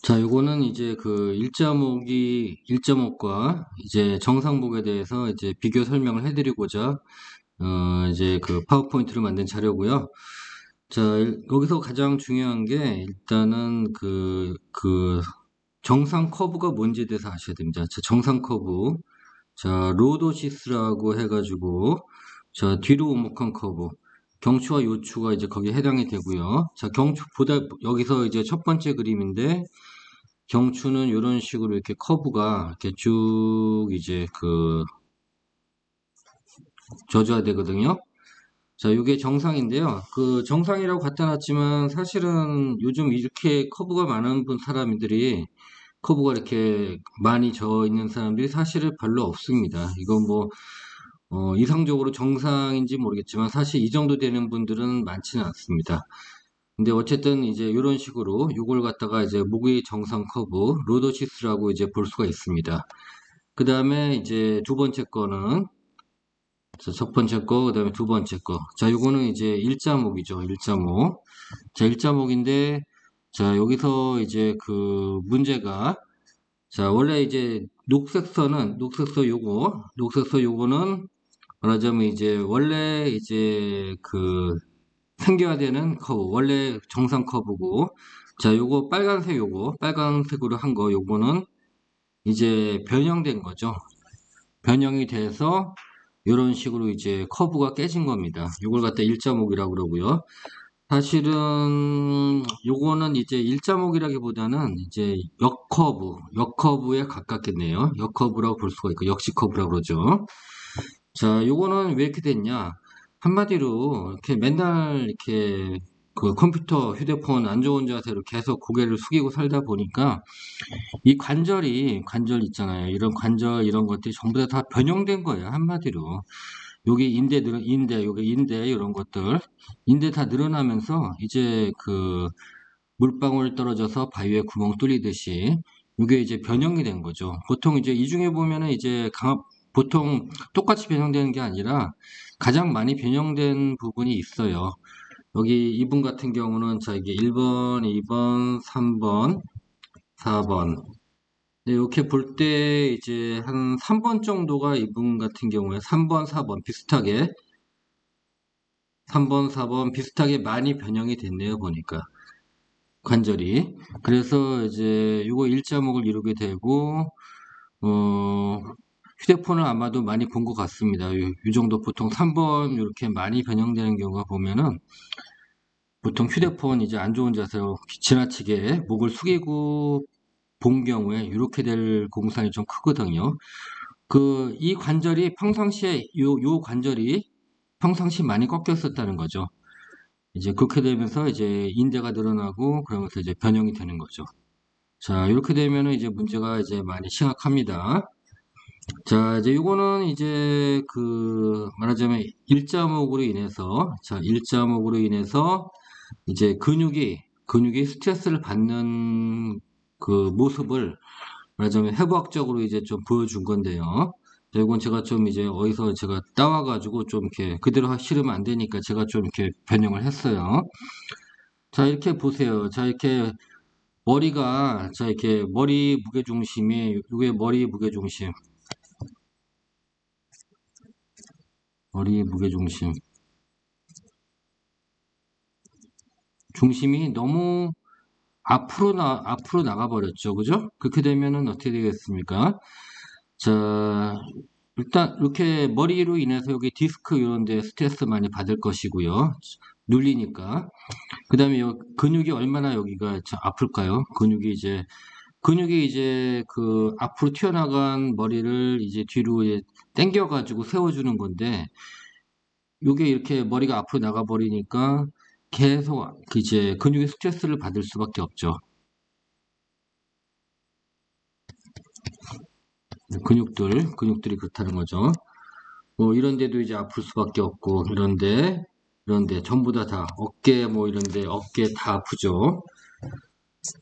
자, 요거는 이제 그 일자목과 이제 정상목에 대해서 이제 비교 설명을 해드리고자, 이제 그 파워포인트를 만든 자료고요. 자, 여기서 가장 중요한 게 일단은 그 정상 커브가 뭔지에 대해서 아셔야 됩니다. 자, 정상 커브. 자, 로도시스라고 해가지고, 자, 뒤로 오목한 커브. 경추와 요추가 이제 거기에 해당이 되고요. 자, 여기서 이제 첫 번째 그림인데, 경추는 이런 식으로 이렇게 커브가 이렇게 쭉 이제 져줘야 되거든요. 자, 이게 정상인데요. 그 정상이라고 갖다 놨지만 사실은 요즘 이렇게 커브가 많은 사람들이 커브가 이렇게 많이 져 있는 사람들이 사실은 별로 없습니다. 이건 뭐 이상적으로 정상인지 모르겠지만 사실 이 정도 되는 분들은 많지는 않습니다. 근데 어쨌든 이제 이런 식으로 이걸 갖다가 이제 목의 정상 커브 로도시스라고 이제 볼 수가 있습니다. 그 다음에 이제 두 번째 거는 첫 번째 거, 그 다음에 두 번째 거. 자, 요거는 이제 일자목이죠. 일자목. 자, 일자목인데 자, 여기서 이제 그 문제가 자, 원래 이제 녹색서 요거는 말하자면 이제 원래 이제 생겨야 되는 커브, 원래 정상 커브고, 자, 빨간색으로 한 거, 요거는 이제 변형된 거죠. 변형이 돼서 이런 식으로 이제 커브가 깨진 겁니다. 요걸 갖다 일자목이라고 그러고요. 사실은 요거는 이제 일자목이라기보다는 이제 역커브에 가깝겠네요. 역커브라고 볼 수가 있고, 역시커브라고 그러죠. 자, 요거는 왜 이렇게 됐냐? 한마디로 이렇게 맨날 이렇게 그 컴퓨터, 휴대폰 안 좋은 자세로 계속 고개를 숙이고 살다 보니까 이 관절 있잖아요. 이런 관절, 이런 것들이 전부 다 변형된 거예요. 한마디로. 여기 여기 인대, 이런 것들. 인대 다 늘어나면서 이제 물방울 떨어져서 바위에 구멍 뚫리듯이 이게 이제 변형이 된 거죠. 보통 이제 이 중에 보면은 보통 똑같이 변형되는 게 아니라 가장 많이 변형된 부분이 있어요. 여기 이분 같은 경우는 자, 이게 1번, 2번, 3번, 4번. 네, 이렇게 볼 때 이제 한 3번 정도가 이분 같은 경우에 3번, 4번 비슷하게 3번, 4번 비슷하게 많이 변형이 됐네요, 보니까. 관절이. 그래서 이제 이거 일자목을 이루게 되고, 어, 휴대폰을 아마도 많이 본 것 같습니다. 이 정도 보통 3번 이렇게 많이 변형되는 경우가 보면은 보통 휴대폰 이제 안 좋은 자세로 지나치게 목을 숙이고 본 경우에 이렇게 될 공산이 좀 크거든요. 이 관절이 요 관절이 평상시 많이 꺾였었다는 거죠. 이제 그렇게 되면서 이제 인대가 늘어나고 그러면서 이제 변형이 되는 거죠. 자, 이렇게 되면은 이제 문제가 이제 많이 심각합니다. 자, 이제 요거는 이제 말하자면 일자목으로 인해서 이제 근육이 스트레스를 받는 그 모습을 말하자면 해부학적으로 이제 좀 보여준 건데요. 자, 이건 제가 좀 이제 어디서 제가 따와가지고 좀 이렇게 그대로 실으면 안 되니까 제가 좀 이렇게 변형을 했어요. 자, 이렇게 보세요. 자, 이렇게 머리 무게중심이, 이게 머리 무게중심. 중심이 너무 앞으로 나가버렸죠. 그죠? 그렇게 되면은 어떻게 되겠습니까? 자, 일단 이렇게 머리로 인해서 여기 디스크 이런 데 스트레스 많이 받을 것이고요. 눌리니까. 그 다음에 근육이 얼마나 여기가 아플까요? 근육이 이제 앞으로 튀어나간 머리를 이제 뒤로 이제 당겨가지고 세워주는 건데, 요게 이렇게 머리가 앞으로 나가버리니까 계속 이제 근육의 스트레스를 받을 수밖에 없죠. 근육들이 그렇다는 거죠. 뭐 이런 데도 이제 아플 수밖에 없고, 이런데 전부 다 어깨 뭐 이런데 어깨 다 아프죠.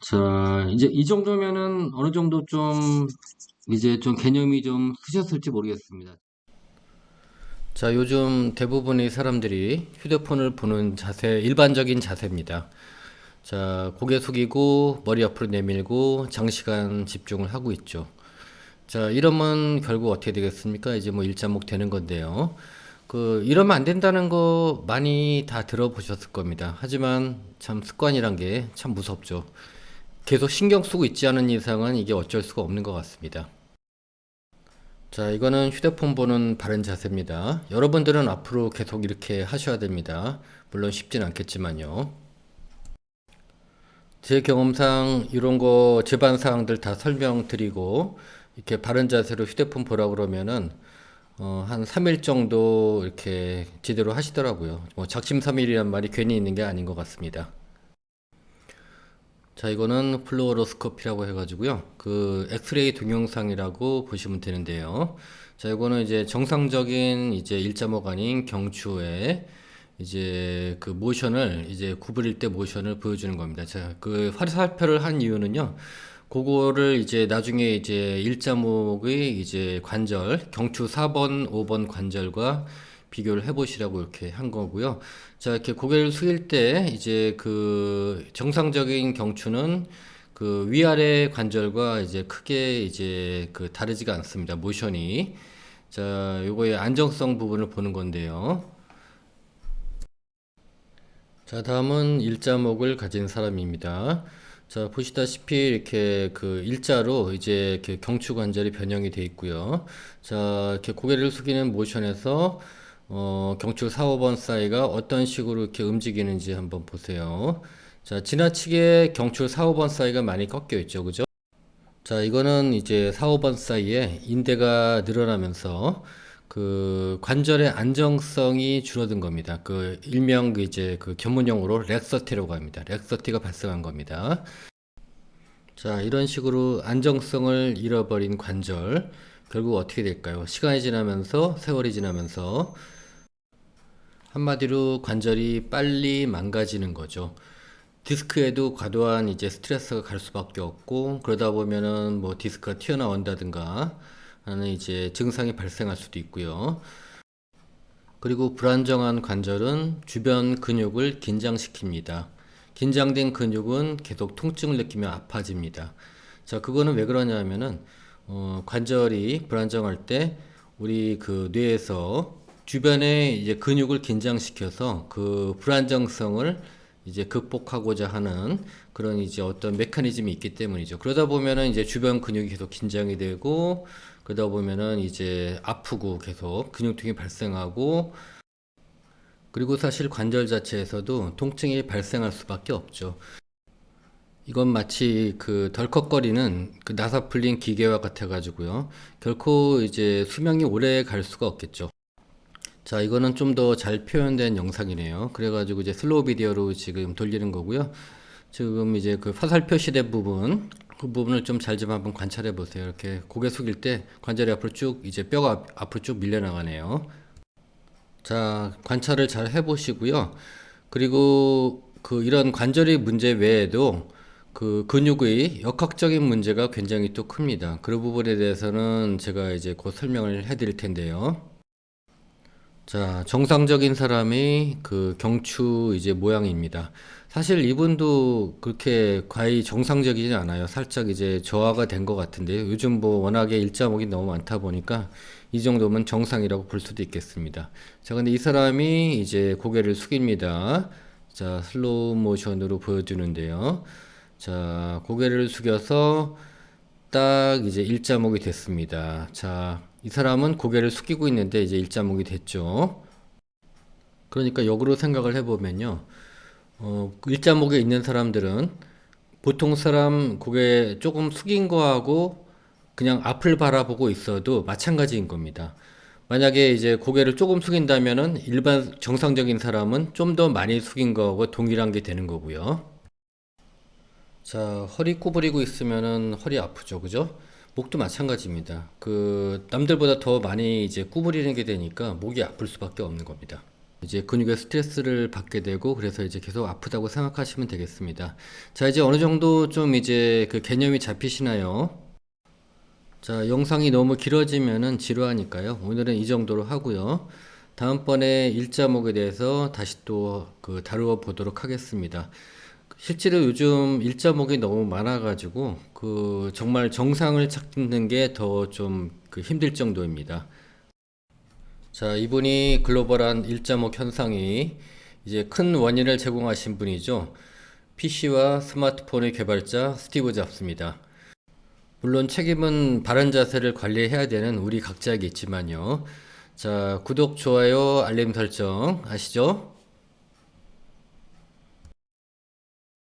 자, 이제 이 정도면은 어느 정도 좀 이제 좀 개념이 좀 쓰셨을지 모르겠습니다. 자, 요즘 대부분의 사람들이 휴대폰을 보는 자세, 일반적인 자세입니다. 자, 고개 숙이고 머리 옆으로 내밀고 장시간 집중을 하고 있죠. 자, 이러면 결국 어떻게 되겠습니까? 이제 뭐 일자목 되는 건데요. 이러면 안 된다는 거 많이 다 들어보셨을 겁니다. 하지만 참 습관이란 게 참 무섭죠. 계속 신경 쓰고 있지 않은 이상은 이게 어쩔 수가 없는 것 같습니다. 자, 이거는 휴대폰 보는 바른 자세입니다. 여러분들은 앞으로 계속 이렇게 하셔야 됩니다. 물론 쉽진 않겠지만요. 제 경험상 이런 거 제반 사항들 다 설명드리고 이렇게 바른 자세로 휴대폰 보라 그러면은 한 3일 정도 이렇게 제대로 하시더라고요. 뭐 작심삼일이란 말이 괜히 있는 게 아닌 것 같습니다. 자, 이거는 플루오로스코피라고 해가지고요. 엑스레이 동영상이라고 보시면 되는데요. 자, 이거는 이제 정상적인 이제 일자목 아닌 경추의 이제 모션을 이제 구부릴 때 모션을 보여주는 겁니다. 자, 화살표를 한 이유는요. 그거를 이제 나중에 이제 일자목의 이제 관절, 경추 4번, 5번 관절과 비교를 해보시라고 이렇게 한 거고요. 자, 이렇게 고개를 숙일 때 이제 정상적인 경추는 위아래 관절과 이제 크게 이제 다르지가 않습니다. 모션이. 자, 요거의 안정성 부분을 보는 건데요. 자, 다음은 일자목을 가진 사람입니다. 자, 보시다시피 이렇게 일자로 이제 이렇게 경추 관절이 변형이 되어 있고요. 자, 이렇게 고개를 숙이는 모션에서 경추 4, 5번 사이가 어떤 식으로 이렇게 움직이는지 한번 보세요. 자, 지나치게 경추 4, 5번 사이가 많이 꺾여 있죠. 그죠? 자, 이거는 이제 4, 5번 사이에 인대가 늘어나면서 관절의 안정성이 줄어든 겁니다. 일명 이제 전문용어로 렉서티라고 합니다. 렉서티가 발생한 겁니다. 자, 이런 식으로 안정성을 잃어버린 관절, 결국 어떻게 될까요? 시간이 지나면서, 세월이 지나면서, 한마디로 관절이 빨리 망가지는 거죠. 디스크에도 과도한 이제 스트레스가 갈 수밖에 없고, 그러다 보면은 뭐 디스크가 튀어나온다든가 하는 이제 증상이 발생할 수도 있고요. 그리고 불안정한 관절은 주변 근육을 긴장시킵니다. 긴장된 근육은 계속 통증을 느끼며 아파집니다. 자, 그거는 왜 그러냐면은 관절이 불안정할 때 우리 뇌에서 주변에 이제 근육을 긴장시켜서 불안정성을 이제 극복하고자 하는 그런 이제 어떤 메커니즘이 있기 때문이죠. 그러다 보면은 이제 주변 근육이 계속 긴장이 되고 그러다 보면은 이제 아프고 계속 근육통이 발생하고 그리고 사실 관절 자체에서도 통증이 발생할 수밖에 없죠. 이건 마치 덜컥거리는 나사 풀린 기계와 같아 가지고요. 결코 이제 수명이 오래 갈 수가 없겠죠. 자, 이거는 좀 더 잘 표현된 영상이네요. 그래가지고 이제 슬로우 비디오로 지금 돌리는 거고요. 지금 이제 화살 표시된 부분, 그 부분을 좀 잘 좀 한번 관찰해 보세요. 이렇게 고개 숙일 때 관절이 앞으로 쭉, 이제 뼈가 앞으로 쭉 밀려나가네요. 자, 관찰을 잘 해보시고요. 그리고 이런 관절의 문제 외에도 근육의 역학적인 문제가 굉장히 또 큽니다. 그 부분에 대해서는 제가 이제 곧 설명을 해드릴 텐데요. 자, 정상적인 사람의 경추 이제 모양입니다. 사실 이분도 그렇게 거의 정상적이지 않아요. 살짝 이제 저하가 된 것 같은데요. 요즘 뭐 워낙에 일자목이 너무 많다 보니까 이 정도면 정상이라고 볼 수도 있겠습니다. 자, 근데 이 사람이 이제 고개를 숙입니다. 자, 슬로우 모션으로 보여주는데요. 자, 고개를 숙여서 딱 이제 일자목이 됐습니다. 자, 이 사람은 고개를 숙이고 있는데 이제 일자목이 됐죠. 그러니까 역으로 생각을 해보면요. 일자목에 있는 사람들은 보통 사람 고개 조금 숙인 거하고 그냥 앞을 바라보고 있어도 마찬가지인 겁니다. 만약에 이제 고개를 조금 숙인다면은 일반 정상적인 사람은 좀 더 많이 숙인 거하고 동일한 게 되는 거고요. 자, 허리 구부리고 있으면은 허리 아프죠, 그죠? 목도 마찬가지입니다. 남들보다 더 많이 이제 구부리는 게 되니까 목이 아플 수밖에 없는 겁니다. 이제 근육에 스트레스를 받게 되고 그래서 이제 계속 아프다고 생각하시면 되겠습니다. 자, 이제 어느 정도 좀 이제 개념이 잡히시나요? 자, 영상이 너무 길어지면은 지루하니까요. 오늘은 이 정도로 하고요. 다음번에 일자목에 대해서 다시 또 다루어 보도록 하겠습니다. 실제로 요즘 일자목이 너무 많아가지고 정말 정상을 찾는 게 더 좀 힘들 정도입니다. 자, 이분이 글로벌한 일자목 현상이 이제 큰 원인을 제공하신 분이죠. PC와 스마트폰의 개발자 스티브 잡스입니다. 물론 책임은 바른 자세를 관리해야 되는 우리 각자에게 있지만요. 자, 구독, 좋아요, 알림 설정 아시죠?